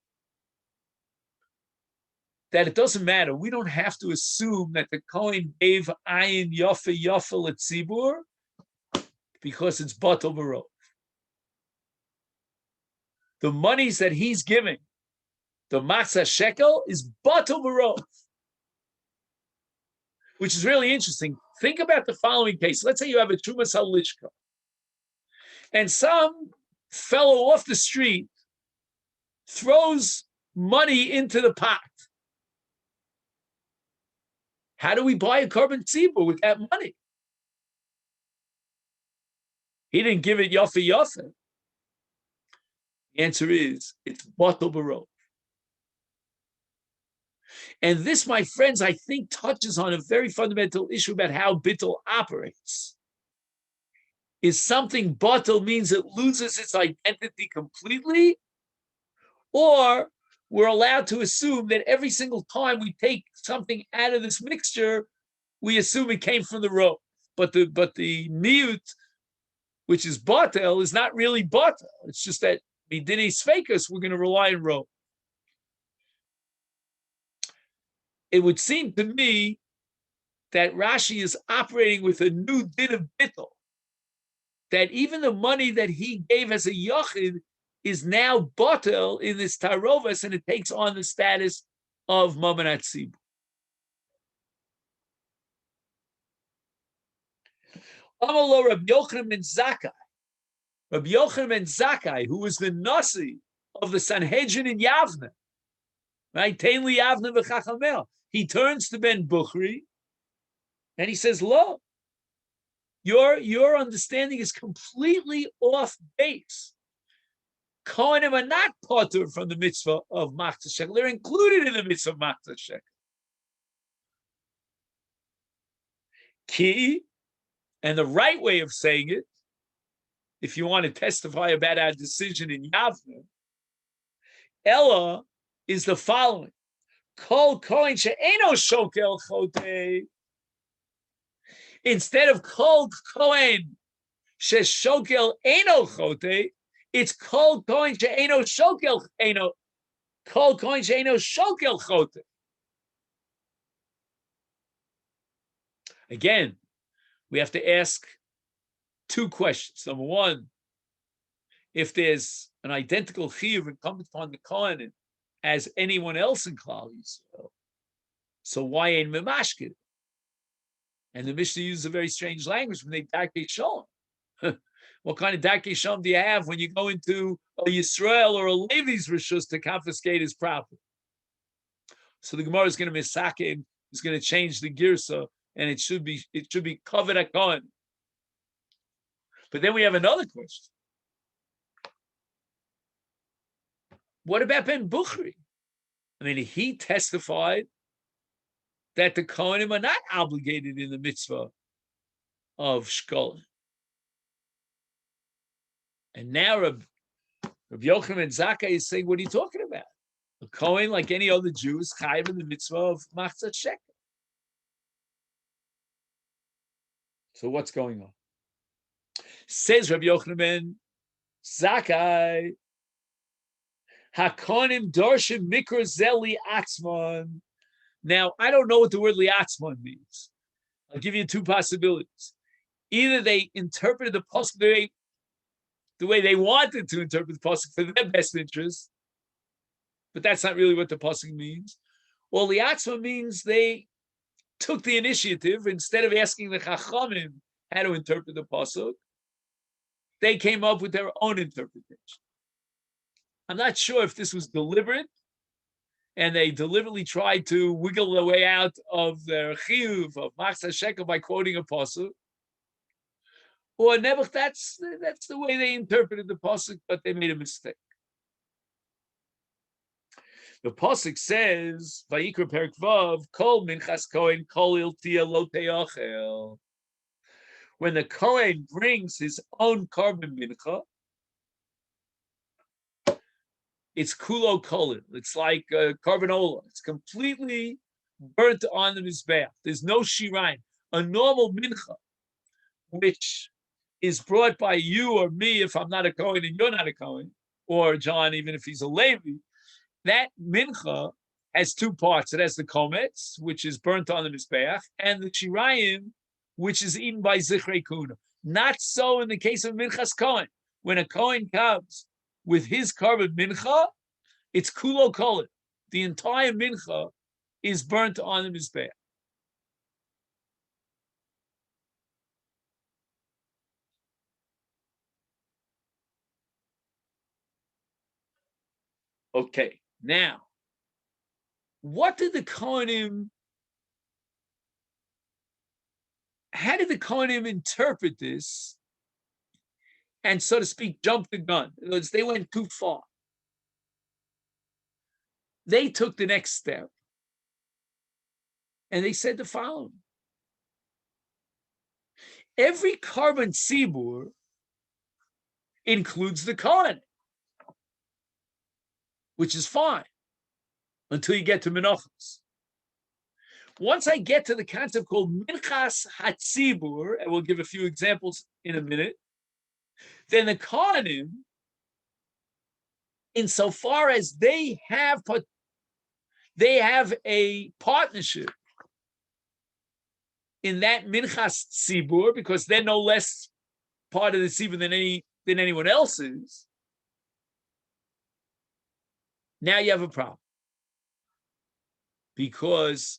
that it doesn't matter. We don't have to assume that the Kohen gave Ayin Yafa Yafa Letzibur because it's Batal Barov. The monies that he's giving, the Matzah Shekel, is Batal Barov, which is really interesting. Think about the following case. Let's say you have a Trumas Halishka, and some fellow off the street throws money into the pot. How do we buy a carbon tzibur with that money? He didn't give it yafa yafa. The answer is it's batal barov. And this, my friends, I think touches on a very fundamental issue about how bittul operates. Is something batal means it loses its identity completely, or we're allowed to assume that every single time we take something out of this mixture, we assume it came from the row. But the miut, which is batel, is not really batel. It's just that midini sfekus, we're going to rely on row. It would seem to me that Rashi is operating with a new din of bittul, that even the money that he gave as a yachid is now batel in this tarovas, and it takes on the status of mamanat tzibur. Amalo Rabbi Yochanan ben Zakkai. Rabbi Yochanan ben Zakkai, who was the nasi of the Sanhedrin in Yavne, right? Tein li Yavne v'chachamel. He turns to Ben Bukhari and he says, "Lo, your understanding is completely off base. Kohanim are not potter from the mitzvah of Masechet Shekalim. They're included in the mitzvah of Masechet Shekalim. Ki." And the right way of saying it, if you want to testify about our decision in Yavne, Ella is the following. Kol kohen she'eno shokel chote. Instead of kol kohen she'shokel eno chote, it's kol kohen she'eno shokel eno. Kol kohen she'eno shokel chote. Again, we have to ask two questions. Number one, if there's an identical chiyuv incumbent upon the Kohen as anyone else in Klal Yisrael, so why ain't memashkid? And the Mishnah uses a very strange language when they dakei shalom. What kind of dakei shalom do you have when you go into a Yisrael or a Levi's rishus to confiscate his property? So the Gemara is going to misakim, is going to change the girsa, and it should be covered at Kohen. But then we have another question. What about Ben Bukhari? I mean, he testified that the Kohanim are not obligated in the mitzvah of Shkolim. And now Rabbi Yochanan ben Zakkai is saying, what are you talking about? A Kohen, like any other Jew, is chayiv in the mitzvah of Masechet Shekalim. So what's going on? Says Rabbi Yochanan ben Zakkai, Hakonim Dorshim Mikra Zeli Atzman. Now, I don't know what the word liatzman means. I'll give you two possibilities. Either they interpreted the pasuk the way they wanted to interpret the pasuk for their best interest, but that's not really what the pasuk means. Or liatzman means they took the initiative. Instead of asking the chachamim how to interpret the pasuk, they came up with their own interpretation. I'm not sure if this was deliberate and they deliberately tried to wiggle their way out of their chiyuv of Masechet Shekalim by quoting a pasuk. Or Nebuch, that's the way they interpreted the pasuk, but they made a mistake. The pasuk says, "Vayikra Perek Vav, Kol Minchas Kohen Kol Iltia Lo Teachel." When the Kohen brings his own carbon mincha, it's kulo kolin. It's like carbanola. It's completely burnt on the mizbeach. There's no shiraim. A normal mincha, which is brought by you or me, if I'm not a Kohen and you're not a Kohen, or John, even if he's a Levi, that mincha has two parts. It has the kometz, which is burnt on the mizbeach, and the shirayim, which is eaten by zichrei kuna. Not so in the case of minchas Kohen. When a Kohen comes with his carbon mincha, it's kulo kolin. The entire mincha is burnt on the mizbeach. Okay, now, what did the Kohanim, how did the Kohanim interpret this and, so to speak, jump the gun? In other words, they went too far. They took the next step and they said the following. Every carbon tzibur includes the Kohen, which is fine until you get to Menachos. Once I get to the concept called Minchas HaTzibur, and we'll give a few examples in a minute, then the Kohanim, insofar as they have a partnership in that Minchas Tzibur, because they're no less part of the Tzibur than anyone else is, now you have a problem. Because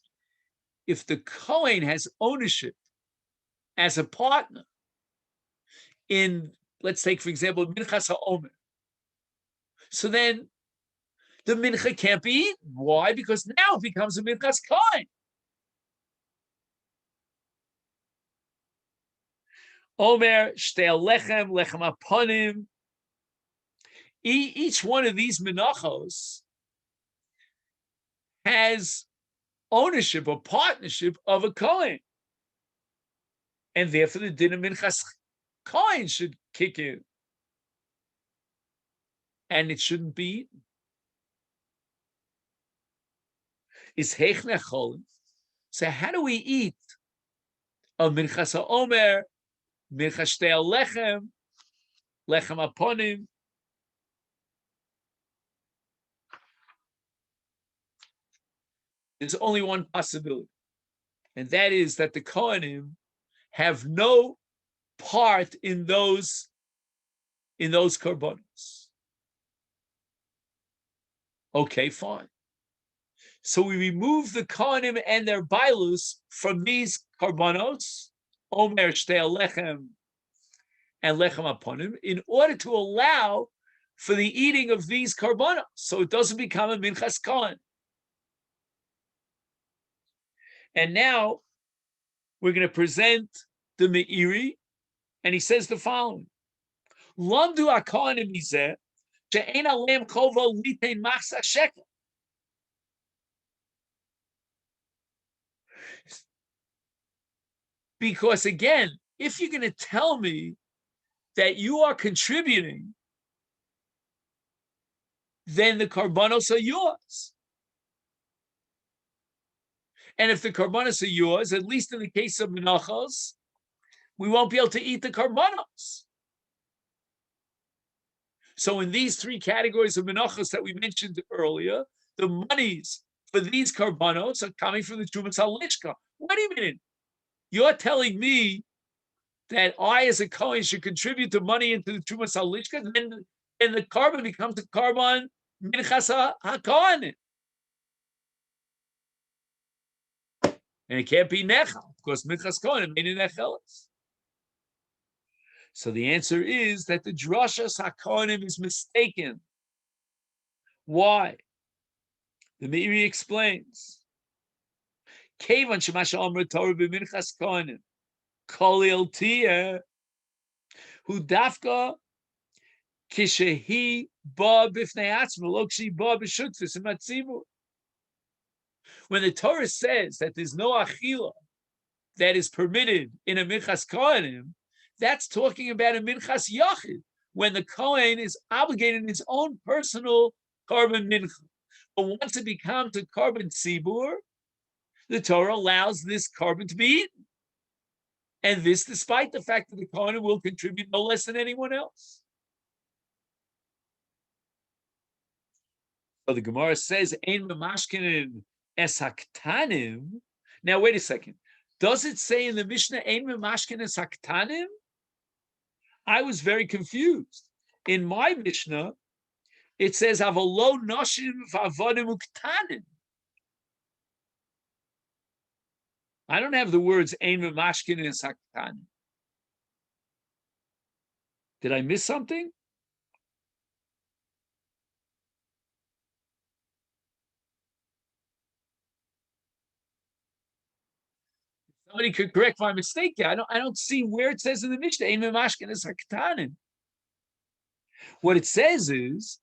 if the Kohen has ownership as a partner in, let's take, for example, Minchas HaOmer, so then the Mincha can't be eaten. Why? Because now it becomes a Minchas Kohen. Omer, Shtel Lechem, Lechem Aponim. Each one of these menachos has ownership or partnership of a Kohen. And therefore the din of Minchas Kohen should kick in. And it shouldn't be eaten. Is Heich Necholin. So how do we eat a Minchas HaOmer, Minchas Shtel Lechem, Lechem Aponim? There's only one possibility, and that is that the Kohanim have no part in those korbanos. Okay, fine. So we remove the Kohanim and their bailus from these korbanos, Omer, Shtel Lechem, and Lechem Aponim, in order to allow for the eating of these korbanos, so it doesn't become a Minchas Kohen. And now we're going to present the Meiri, and he says the following: Lamdu HaKohanim mizeh she'ein aleim chova litein Masechet Shekalim. Because again, if you're going to tell me that you are contributing, then the korbanos are yours. And if the korbanos are yours, at least in the case of menachos, we won't be able to eat the korbanos. So in these three categories of menachos that we mentioned earlier, the monies for these korbanos are coming from the Trumas HaLishka. Wait a minute. You're telling me that I, as a Kohen, should contribute the money into the Trumas HaLishka, and the carbon becomes the carbon Minchas HaKohanim. And it can't be Nechal, because Minchas Kohanim made it Nechelas. So the answer is that the Drashas HaKohanim is mistaken. Why? The Meiri explains, Kevan shemasha amra Torah b'minchas kohanim, kol iltiyah, hu dafka kishehi ba b'fnei atzma, lo k'shi ba b'shutfus imatzibur. When the Torah says that there's no achila that is permitted in a minchas kohanim, that's talking about a minchas yachid, when the kohen is obligated in his own personal korban mincha. But once it becomes a korban tzibur, the Torah allows this korban to be eaten. And this despite the fact that the kohen will contribute no less than anyone else. So the Gemara says, Ein memashkinin es haktanim. Now, wait a second. Does it say in the Mishnah, Ein memashkinin es haktanim? I was very confused. In my Mishnah, it says, Avalo noshim v'avodim uktanim. I don't have the words Ein memashkinin es haktanim. Did I miss something? Somebody could correct my mistake here. I don't see where it says in the Mishnah, Ein memashkinin es haktanim. What it says is,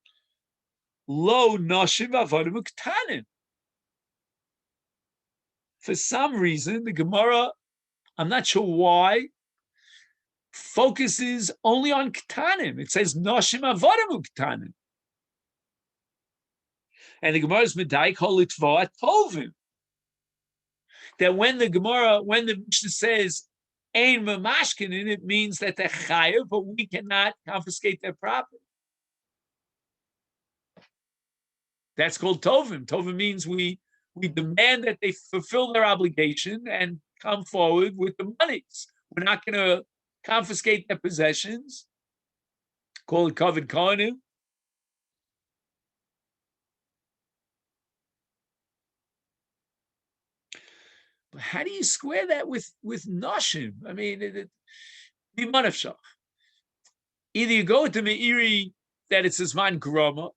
Lo noshim v'avodim uktanim. For some reason, the Gemara, I'm not sure why, focuses only on ktanim. It says noshim avodim uktanim. And the Gemara is medai kol litva tovim. That when the Mishnah says ein memashkinin, it means that they're chayav, but we cannot confiscate their property. That's called tovim. Tovim means we demand that they fulfill their obligation and come forward with the monies. We're not going to confiscate their possessions. Call it covered kohanim. But how do you square that with noshim? I mean, either you go to Meiri that it's Zman Groma,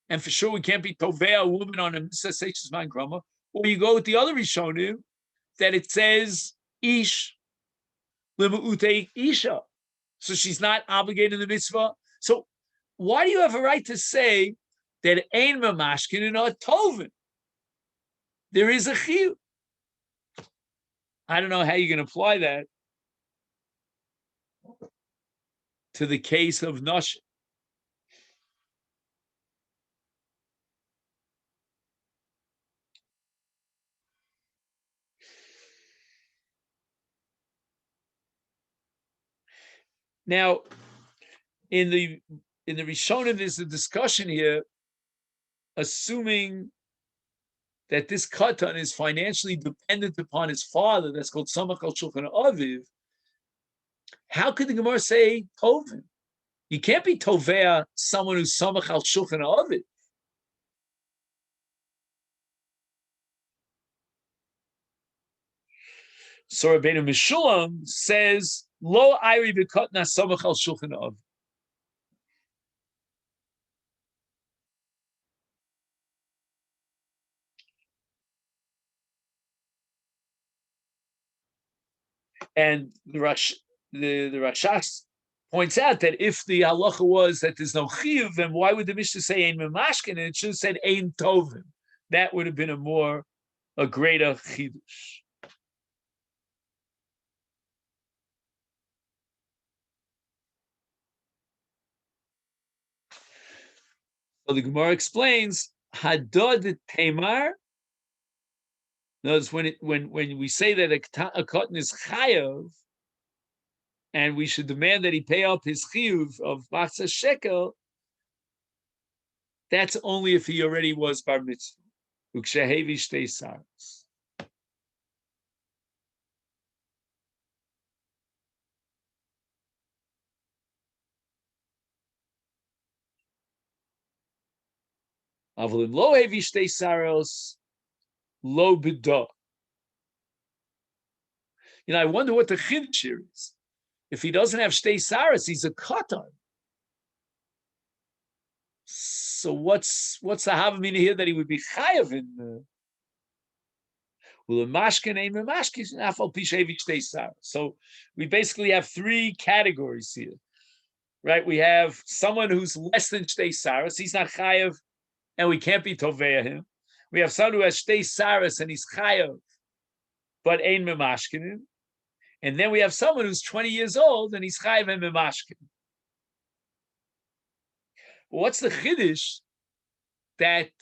and for sure we can't be tovei a woman on a Masechet Shekalim grama, or you go with the other Rishonim that it says ish limutei isha, so she's not obligated in the mitzvah. So why do you have a right to say that ein mamashkin and not tovin? There is a chiyuv. I don't know how you can apply that to the case of noshim. Now, in the Rishonim, there's a discussion here, assuming that this katan is financially dependent upon his father. That's called samach al shulchan aviv. How could the Gemara say tovim? You can't be tovea someone who's samach al shulchan aviv. So Rabbeinu Meshulam says, Lo ayri b'katna samach al shulchan aviv. And the Rashas points out that if the halacha was that there's no chiyuv, then why would the Mishnah say ein memashkin? And it should have said ein tovim. That would have been a greater chidush. So the Gemara explains hadod temar. Notice when we say that a cotton is chayav, and we should demand that he pay up his chiyuv of machzah shekel, that's only if he already was bar mitzvah. Ukshehevi shtei saros. Avlim lo hevi shtei saros. Lo b'da. I wonder what the chiddush here is. If he doesn't have shtei saros, he's a katan. So what's the havamina here that he would be chayav in? So we basically have three categories here, right? We have someone who's less than shtei saras, he's not chayav, and we can't be tovea him. We have someone who has shtei saras and he's chayav, but ein memashkinim. And then we have someone who's 20 years old and he's chayav and memashkinim. What's the chiddush that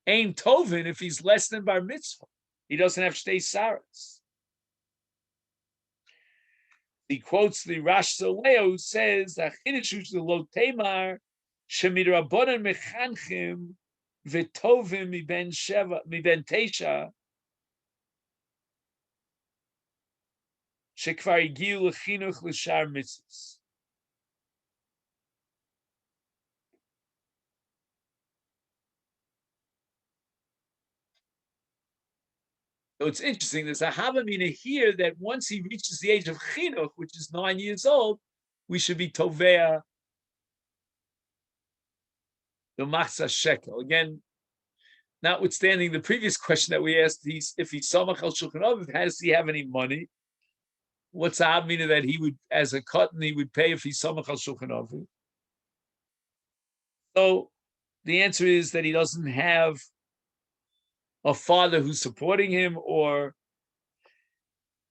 ein tovin if he's less than bar mitzvah? He doesn't have shtei saras. He quotes the Rash Soleo, who says that chiddush the lo temar shemidrabanan mechanchim v'tovim miben teisha shekvar igiu lechinuch l'shar mitzvos. So it's interesting. There's a havamina here that once he reaches the age of chinuch, which is 9 years old, we should be tovea the Masechet Shekel. Again, notwithstanding the previous question that we asked, if he's samach al shulchan aruch, does he have any money? What's the havamina that he would, as a cotton, he would pay if he's samach al shulchan aruch? So the answer is that he doesn't have a father who's supporting him, or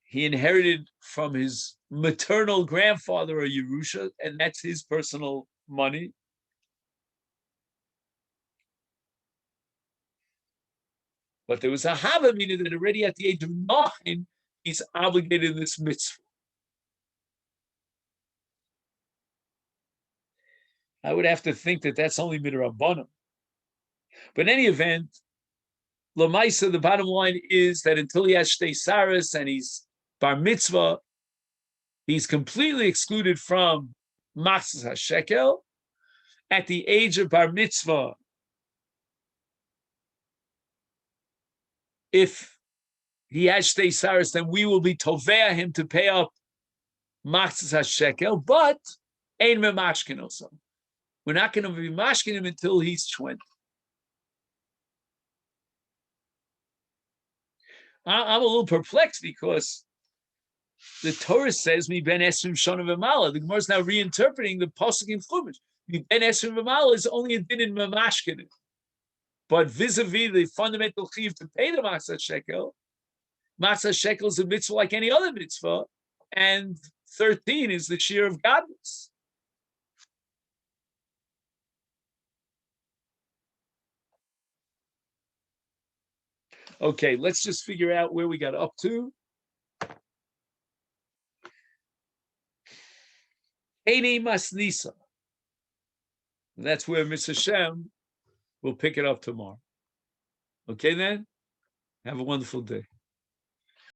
he inherited from his maternal grandfather a Yerusha, and that's his personal money. But there was a havamina that already at the age of 9, he's obligated in this mitzvah. I would have to think that that's only midrabanan. But in any event, Lamaisa, the bottom line is that until he has shtei saras and he's bar mitzvah, he's completely excluded from Masechet Shekel. At the age of bar mitzvah, if he has shtei saras, then we will be tovea him to pay up Masechet Shekel, but ein memashkin also. We're not going to be mashkin him until he's 20. I'm a little perplexed because the Torah says "Mi ben esrim shana v'mala." The Gemara is now reinterpreting the pasuk in Chumash. "Mi ben esrim v'mala" is only a din in mamashkin, but vis-a-vis the fundamental chiv to pay the Masechet Shekel is a mitzvah like any other mitzvah, and 13 is the shear of godless. Okay, let's just figure out where we got up to. Eini Masnisa. That's where Mr. Shem will pick it up tomorrow. Okay, then? Have a wonderful day.